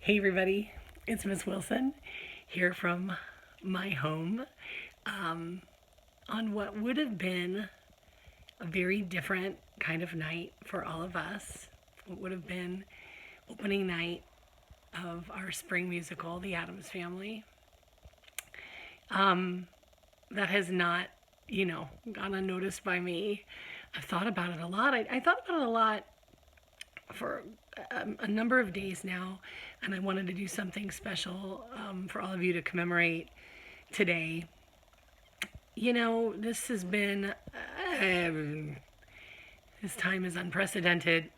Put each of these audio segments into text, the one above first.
Hey everybody, it's Miss Wilson here from my home on what would have been a very different kind of night for all of us. What would have been opening night of our spring musical, The Addams Family. That has not, gone unnoticed by me. I've thought about it a lot. I thought about it a lot for a number of days now, and I wanted to do something special for all of you to commemorate today. This has been, this time is unprecedented.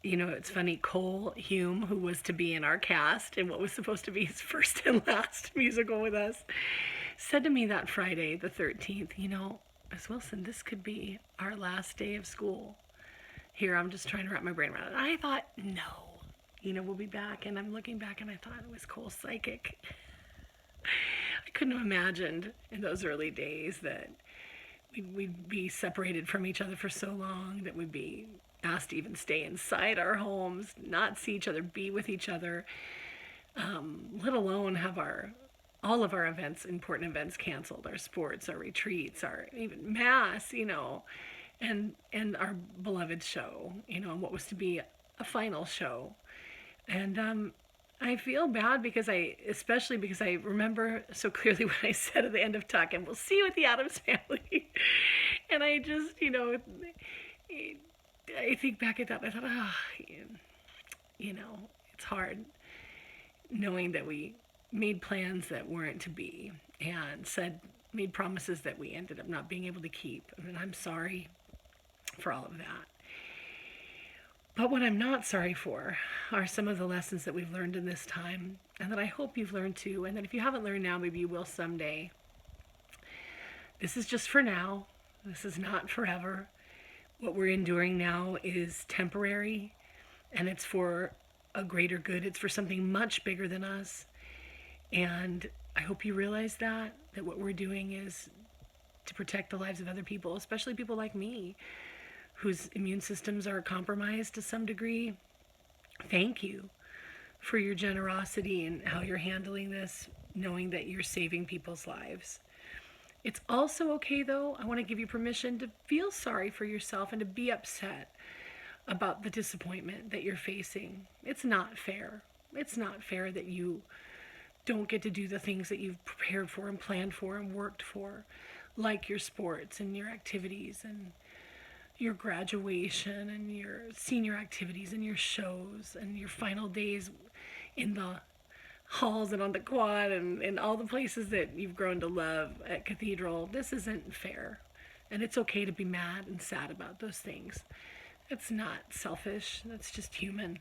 It's funny, Cole Hume, who was to be in our cast in what was supposed to be his first and last musical with us, said to me that Friday, the 13th, Miss Wilson, this could be our last day of school. Here, I'm just trying to wrap my brain around it. I thought, no, we'll be back. And I'm looking back and I thought it was Cole psychic. I couldn't have imagined in those early days that we'd be separated from each other for so long, that we'd be asked to even stay inside our homes, not see each other, be with each other, let alone have all of our events, important events, canceled, our sports, our retreats, our even mass, and our beloved show, and what was to be a final show. And I feel bad especially because I remember so clearly what I said at the end of Tuck, and we'll see you at the Addams Family. And I just, I think back at that and I thought, it's hard knowing that we made plans that weren't to be and made promises that we ended up not being able to keep. And I'm sorry for all of that. But what I'm not sorry for are some of the lessons that we've learned in this time, and that I hope you've learned too, and that if you haven't learned now, maybe you will someday. This is just for now. This is not forever. What we're enduring now is temporary, and it's for a greater good. It's for something much bigger than us. And I hope you realize that what we're doing is to protect the lives of other people, especially people like me, whose immune systems are compromised to some degree. Thank you for your generosity and how you're handling this, knowing that you're saving people's lives. It's also okay, though, I want to give you permission to feel sorry for yourself and to be upset about the disappointment that you're facing. It's not fair. It's not fair that you don't get to do the things that you've prepared for and planned for and worked for, like your sports and your activities and your graduation and your senior activities and your shows and your final days in the halls and on the quad and all the places that you've grown to love at Cathedral. This isn't fair. And it's okay to be mad and sad about those things. It's not selfish. That's just human.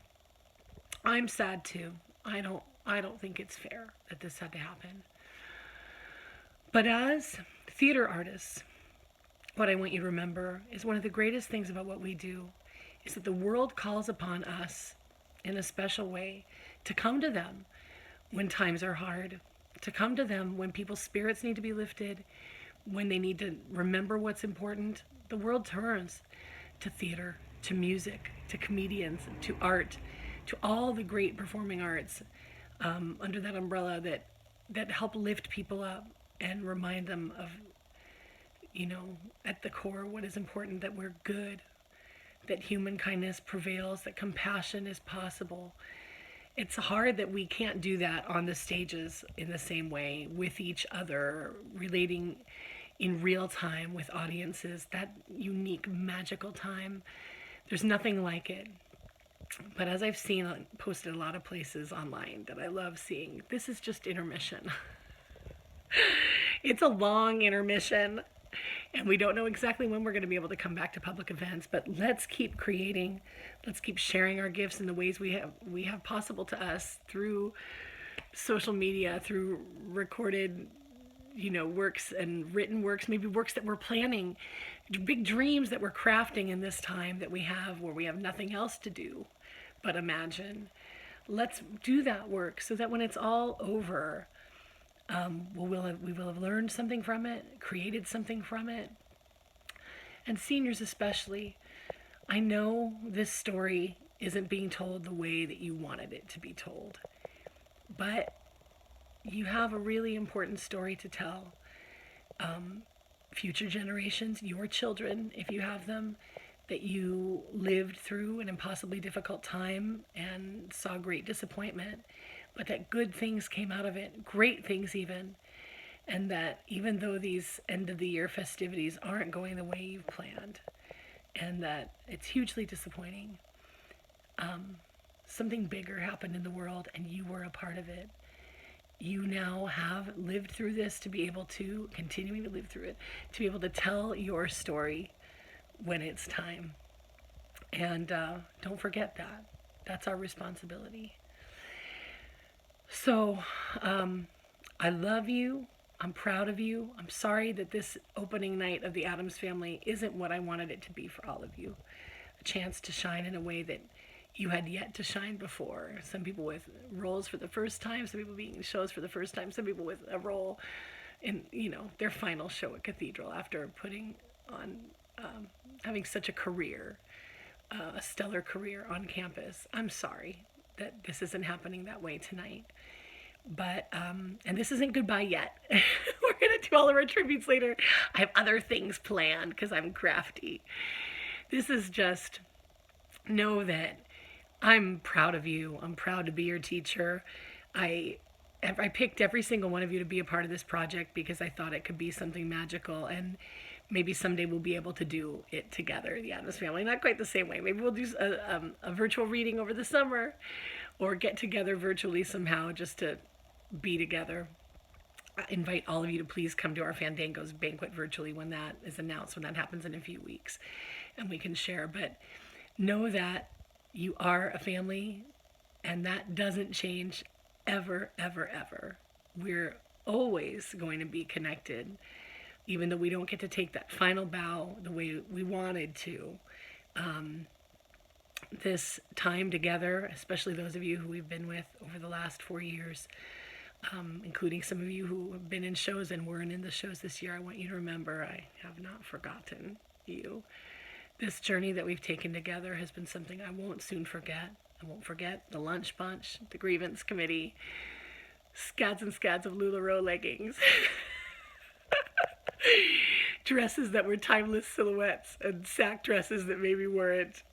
I'm sad too. I don't think it's fair that this had to happen. But as theater artists, what I want you to remember is one of the greatest things about what we do is that the world calls upon us in a special way to come to them when times are hard, to come to them when people's spirits need to be lifted, when they need to remember what's important. The world turns to theater, to music, to comedians, to art, to all the great performing arts under that umbrella that help lift people up and remind them of, at the core, what is important, that we're good, that human kindness prevails, that compassion is possible. It's hard that we can't do that on the stages in the same way with each other, relating in real time with audiences, that unique, magical time. There's nothing like it. But as I've seen posted a lot of places online that I love seeing, this is just intermission. It's a long intermission, and we don't know exactly when we're going to be able to come back to public events, but let's keep creating. Let's keep sharing our gifts in the ways we have possible to us through social media, through recorded, works and written works, maybe works that we're planning, big dreams that we're crafting in this time that we have where we have nothing else to do but imagine. Let's do that work so that when it's all over, we will have learned something from it, created something from it. And seniors especially, I know this story isn't being told the way that you wanted it to be told. But you have a really important story to tell. Future generations, your children, if you have them, that you lived through an impossibly difficult time and saw great disappointment, but that good things came out of it, great things even, and that even though these end of the year festivities aren't going the way you've planned, and that it's hugely disappointing, something bigger happened in the world and you were a part of it. You now have lived through this to be able to, continuing to live through it, to be able to tell your story when it's time. And don't forget that. That's our responsibility. So I love you. I'm proud of you. I'm sorry that this opening night of the Addams Family isn't what I wanted it to be for all of you. A chance to shine in a way that you had yet to shine before. Some people with roles for the first time, some people being in shows for the first time, some people with a role in, their final show at Cathedral after putting on, having such a career, a stellar career on campus. I'm sorry that this isn't happening that way tonight. But, and this isn't goodbye yet. We're going to do all of our tributes later. I have other things planned because I'm crafty. This is just, know that I'm proud of you. I'm proud to be your teacher. I picked every single one of you to be a part of this project because I thought it could be something magical, and maybe someday we'll be able to do it together, the Addams Family. Not quite the same way. Maybe we'll do a virtual reading over the summer, or get together virtually somehow just to be together. I invite all of you to please come to our Fandangos banquet virtually when that is announced, when that happens in a few weeks, and we can share. But know that you are a family, and that doesn't change ever, ever, ever. We're always going to be connected, even though we don't get to take that final bow the way we wanted to. This time together, especially those of you who we've been with over the last 4 years, including some of you who have been in shows and weren't in the shows this year, I want you to remember I have not forgotten you. This journey that we've taken together has been something I won't soon forget. I won't forget the lunch bunch, the grievance committee, scads and scads of LuLaRoe leggings, dresses that were timeless silhouettes, and sack dresses that maybe weren't.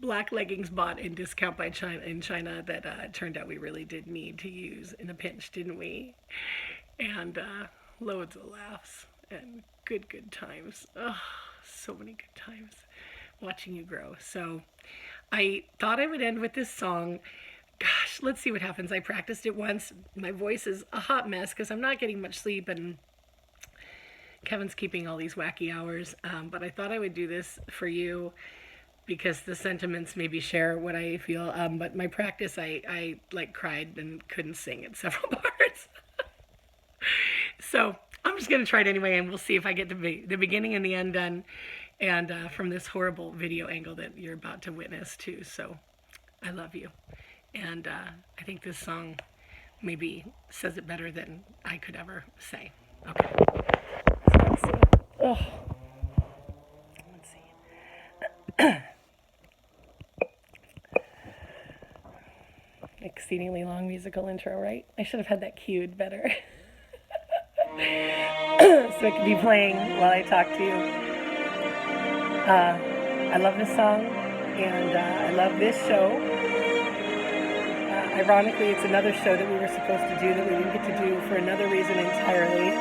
Black leggings bought in discount by China that turned out we really did need to use in a pinch, didn't we? And loads of laughs and good times. Oh, so many good times watching you grow. So I thought I would end with this song. Gosh, let's see what happens. I practiced it once. My voice is a hot mess because I'm not getting much sleep, and Kevin's keeping all these wacky hours. But I thought I would do this for you because the sentiments maybe share what I feel. But my practice, I cried and couldn't sing at several parts. So I'm just going to try it anyway, and we'll see if I get the beginning and the end done, and from this horrible video angle that you're about to witness too. So I love you, and I think this song maybe says it better than I could ever say. Okay. So let's see. Oh. Let's see. Exceedingly long musical intro, right? I should have had that cued better. So it could be playing while I talk to you. I love this song, and I love this show. Ironically, it's another show that we were supposed to do that we didn't get to do for another reason entirely.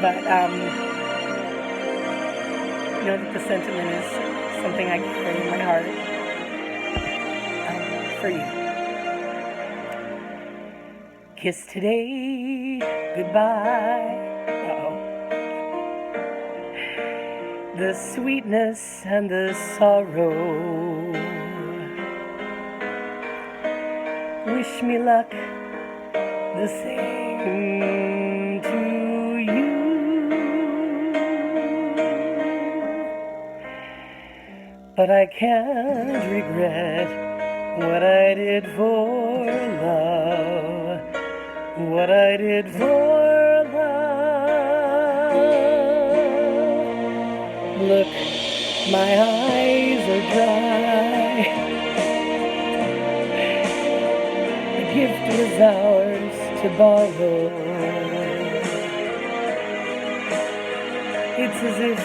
But know that the sentiment is something I carry in my heart for you. Kiss today, goodbye. The sweetness and the sorrow. Wish me luck, the same to you. But I can't regret what I did for love. What I did for love. Look My eyes are dry. The gift was ours to borrow. It's as if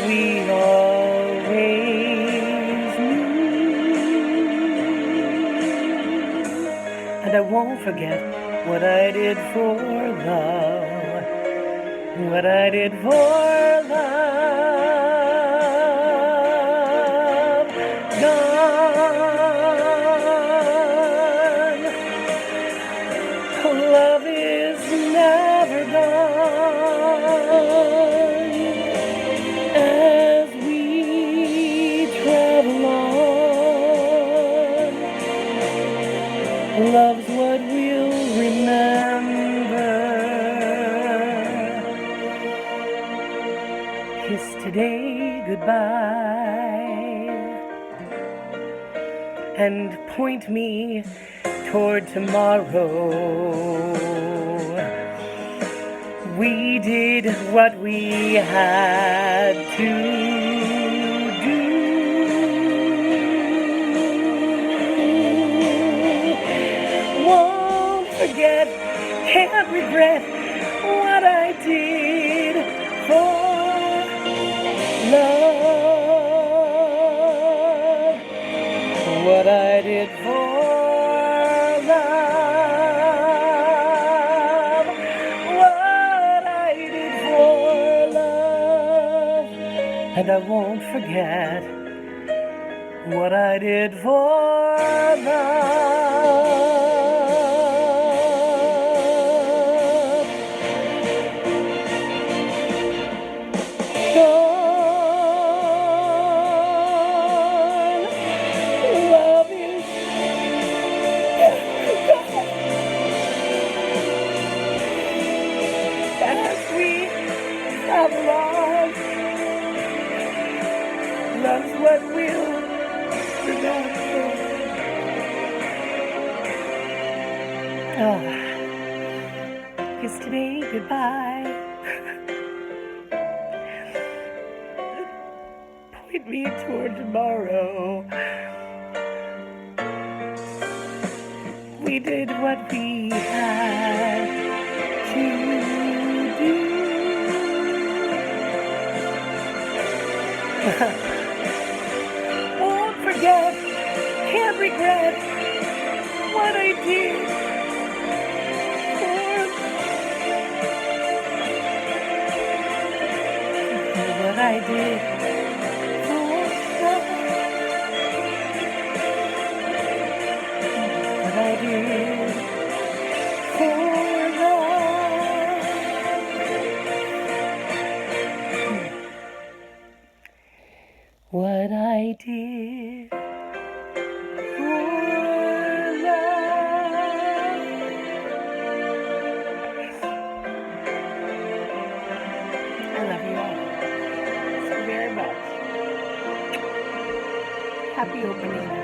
we always knew. And I won't forget what I did for love. What I did for love. Gone. Love is never gone. As we travel on, love's what we'll remember. Kiss today goodbye and point me toward tomorrow. We did what we had to do. Won't forget, can't regret what I did for love. What I did for love. What I did for love. And I won't forget what I did for love. Love's what we'll remember. Oh, kiss today goodbye. Point me toward tomorrow. We did what we had to do. Won't forget, can't regret what I did for what I did for love. What I did for love. What I did for love. I love you all so very much. Happy opening.